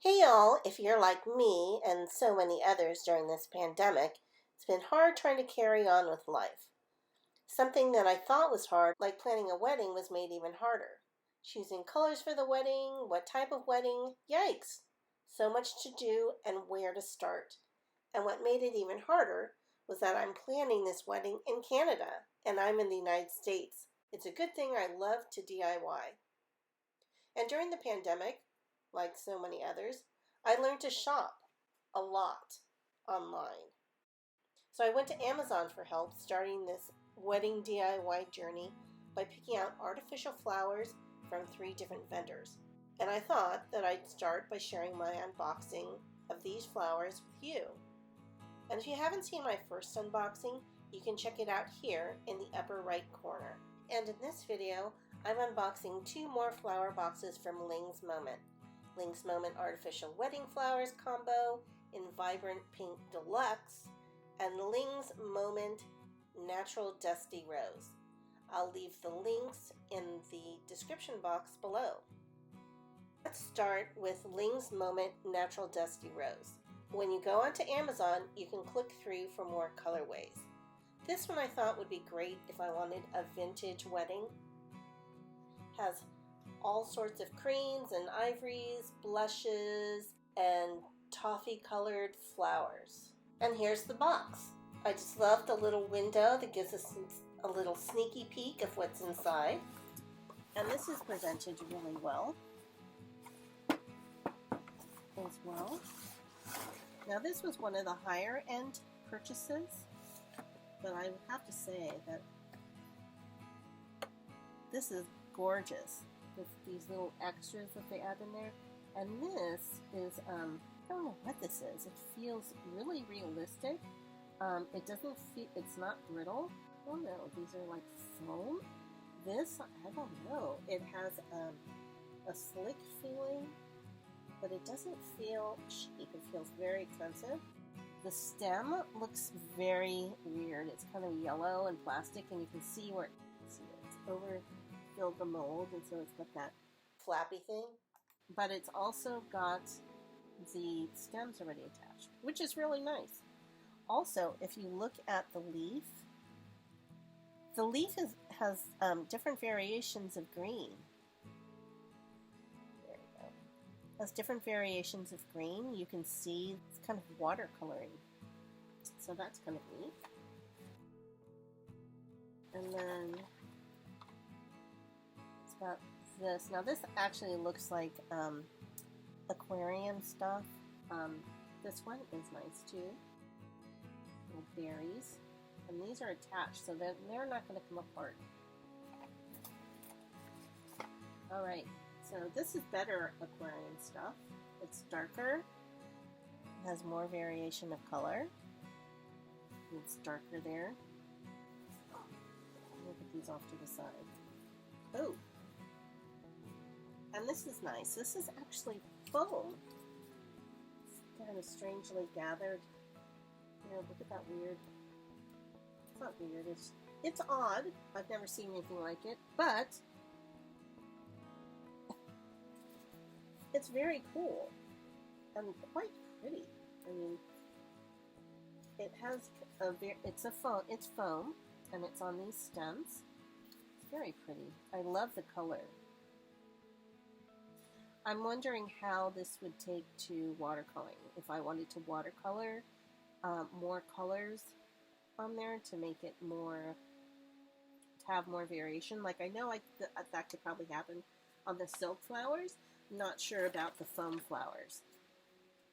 Hey y'all, if you're like me and so many others during this pandemic, it's been hard trying to carry on with life. Something that I thought was hard, like planning a wedding, was made even harder. Choosing colors for the wedding, what type of wedding, yikes! So much to do and where to start. And what made it even harder was that I'm planning this wedding in Canada and I'm in the United States. It's a good thing I love to DIY. And during the pandemic, like so many others, I learned to shop a lot online. So I went to Amazon for help starting this wedding DIY journey by picking out artificial flowers from 3 different vendors. And I thought that I'd start by sharing my unboxing of these flowers with you. And if you haven't seen my first unboxing, you can check it out here in the upper right corner. And in this video, I'm unboxing 2 more flower boxes from Ling's Moment. Ling's Moment Artificial Wedding Flowers combo in Vibrant Pink Deluxe, and Ling's Moment Natural Dusty Rose. I'll leave the links in the description box below. Let's start with Ling's Moment Natural Dusty Rose. When you go onto Amazon, you can click through for more colorways. This one I thought would be great if I wanted a vintage wedding. Has all sorts of creams and ivories, blushes, and toffee colored flowers. And here's the box. I just love the little window that gives us a little sneaky peek of what's inside. And this is presented really well as well. Now this was one of the higher end purchases, but I have to say that this is gorgeous with these little extras that they add in there. And this is, I don't know what this is. It feels really realistic. It doesn't feel, it's not brittle. Oh no, these are like foam. This, I don't know. It has a slick feeling, but it doesn't feel cheap. It feels very expensive. The stem looks very weird. It's kind of yellow and plastic, and you can see where it's overfilled the mold, and so it's got that flappy thing. But it's also got the stems already attached, which is really nice. Also, if you look at the leaf has different variations of green. There you go. Has different variations of green. You can see it's kind of watercoloring. So that's kind of neat. And then it's got this. Now this actually looks like aquarium stuff. This one is nice too. Little berries. And these are attached, so they're not going to come apart. Alright, so this is better aquarium stuff. It's darker. It has more variation of color. It's darker there. We'll put these off to the side. Oh! And this is nice. This is actually foam. It's kind of strangely gathered. You know, look at that weird. It's not weird. It's odd. I've never seen anything like it, but it's very cool and quite pretty. I mean, it has it's foam, and it's on these stems. It's very pretty. I love the color. I'm wondering how this would take to watercoloring. If I wanted to watercolor more colors on there to make it more, to have more variation. Like I know that could probably happen on the silk flowers. I'm not sure about the foam flowers.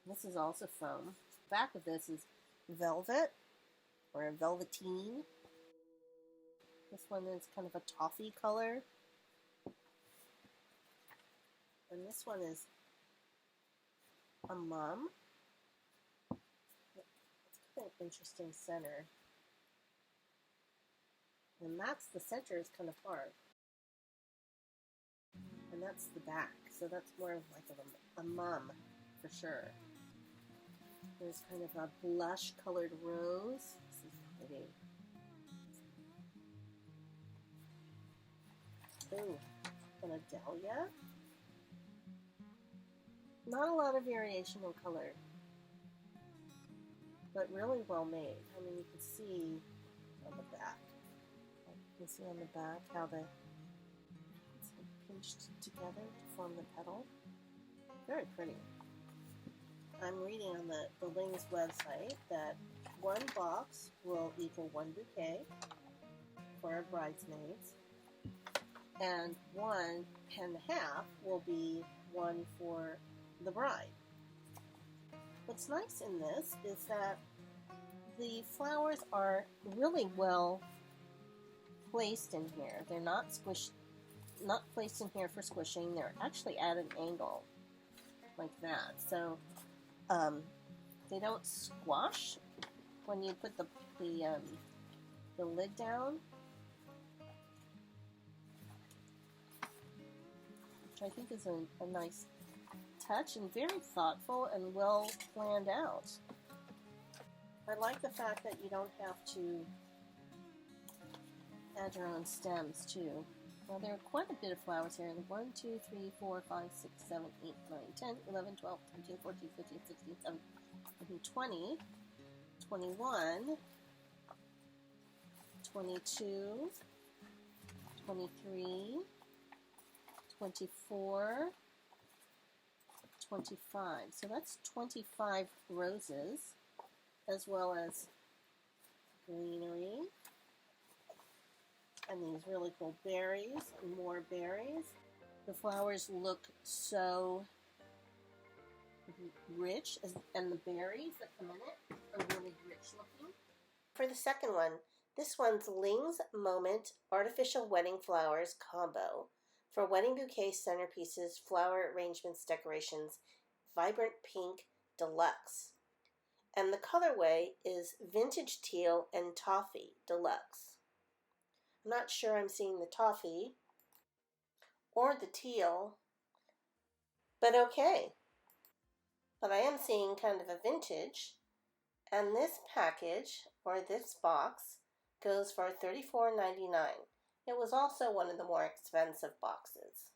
This is also foam. The back of this is velvet or a velveteen. This one is kind of a toffee color. And this one is a mum. It's kind of an interesting center. And the center is kind of hard. And that's the back. So that's more of like a mum for sure. There's kind of a blush colored rose. This is pretty. Ooh, and a dahlia. Not a lot of variation in color, but really well made. I mean, you can see on the back. You can see on the back how it's pinched together to form the petal. Very pretty. I'm reading on the Ling's website that one box will equal one bouquet for our bridesmaids, and 1.5 will be one for the bride. What's nice in this is that the flowers are really well placed in here. They're not placed in here for squishing. They're actually at an angle like that. So they don't squash when you put the lid down, which I think is a nice touch and very thoughtful and well planned out. I like the fact that you don't have to add your own stems too. Well, there are quite a bit of flowers here. 1, 2, 3, 4, 5, 6, 7, 8, 9, 10, 11, 12, 13, 14, 15, 16, 17, 20, 21, 22, 23, 24, 25. So that's 25 roses, as well as greenery, and these really cool berries, and more berries. The flowers look so rich, and the berries that come in it are really rich looking. For the second one, this one's Ling's Moment Artificial Wedding Flowers Combo for wedding bouquets, centerpieces, flower arrangements, decorations, vibrant pink deluxe. And the colorway is Vintage Teal and Toffee Deluxe. I'm not sure I'm seeing the toffee or the teal, but okay. But I am seeing kind of a vintage, and this package, or this box, goes for $34.99. It was also one of the more expensive boxes.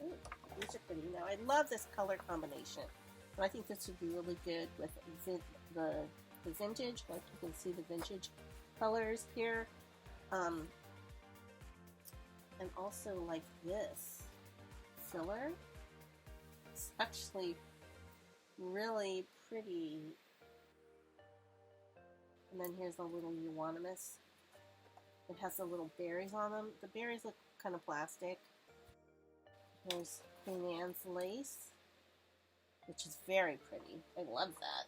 Ooh, these are pretty. Now, I love this color combination, and I think this would be really good with the vintage. Like you can see the vintage colors here. And also like this filler. It's actually really pretty. And then here's the little euonymus. It has the little berries on them. The berries look kind of plastic. There's Queen Anne's lace, which is very pretty. I love that.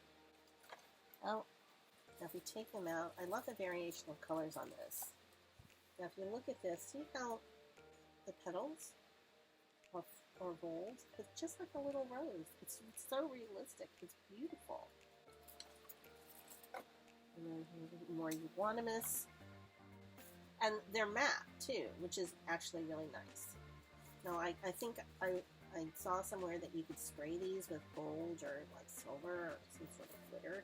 Oh, now if you take them out, I love the variation of colors on this. Now if you look at this, see how the petals are rolled? It's just like a little rose. It's so realistic. It's beautiful. And then here's more euonymus. And they're matte too, which is actually really nice. Now I think I saw somewhere that you could spray these with gold or like silver or some sort of glitter.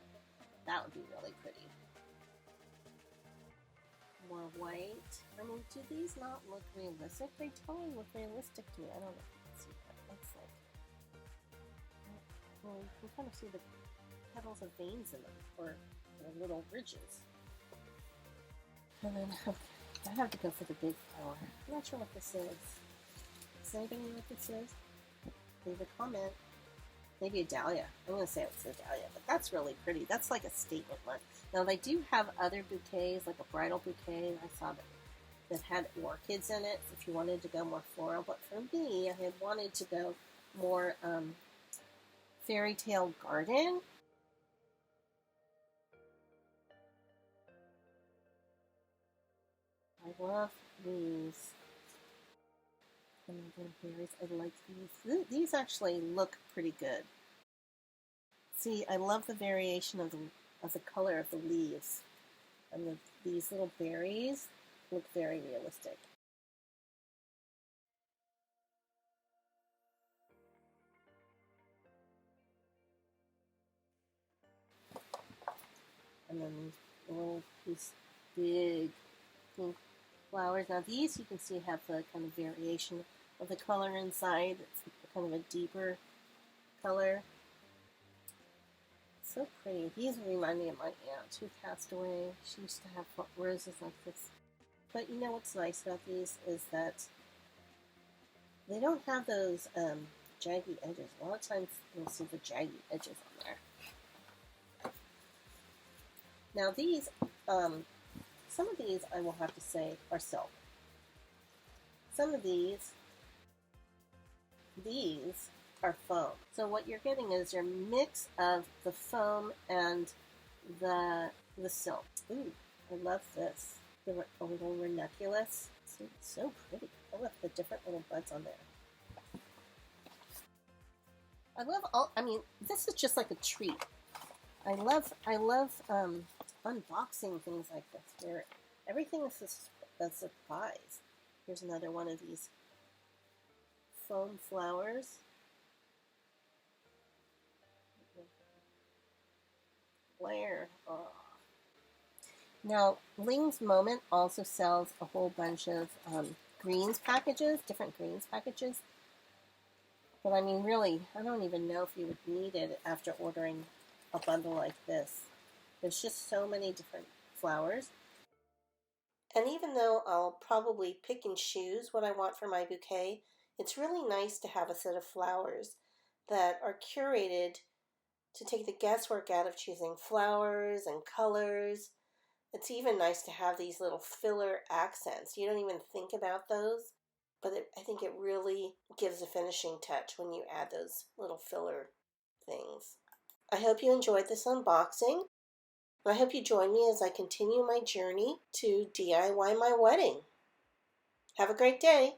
That would be really pretty. More white. I mean, do these not look realistic? They totally look realistic to me. I don't know if you can see what it looks like. Well, you can kind of see the petals of veins in them, or little ridges. And then I have to go for the big flower. I'm not sure what this is. Does anybody know what this is? Leave a comment. Maybe a dahlia. I'm going to say it's a dahlia, but that's really pretty. That's like a statement one. Now, they do have other bouquets, like a bridal bouquet. I saw that had orchids in it, if you wanted to go more floral. But for me, I had wanted to go more fairy tale garden. I love these. And the berries, I like these. These actually look pretty good. See, I love the variation of the color of the leaves. And these little berries look very realistic. And then these little big pink flowers. Now these you can see have the kind of variation of the color inside. It's kind of a deeper color. So pretty. These remind me of my aunt who passed away. She used to have roses like this. But you know what's nice about these is that they don't have those jaggy edges. A lot of times you'll see the jaggy edges on there. Now these, some of these I will have to say are silk. Some of these are foam. So what you're getting is your mix of the foam and the silk. Ooh, I love this. A little ranunculus. So pretty. I love the different little buds on there. I love this is just like a treat. I love unboxing things like this where everything is a surprise. Here's another one of these foam flowers. Where? Oh. Now, Ling's Moment also sells a whole bunch of greens packages, different greens packages. But I mean, really, I don't even know if you would need it after ordering a bundle like this. There's just so many different flowers. And even though I'll probably pick and choose what I want for my bouquet, it's really nice to have a set of flowers that are curated to take the guesswork out of choosing flowers and colors. It's even nice to have these little filler accents. You don't even think about those, but I think it really gives a finishing touch when you add those little filler things. I hope you enjoyed this unboxing. I hope you join me as I continue my journey to DIY my wedding. Have a great day.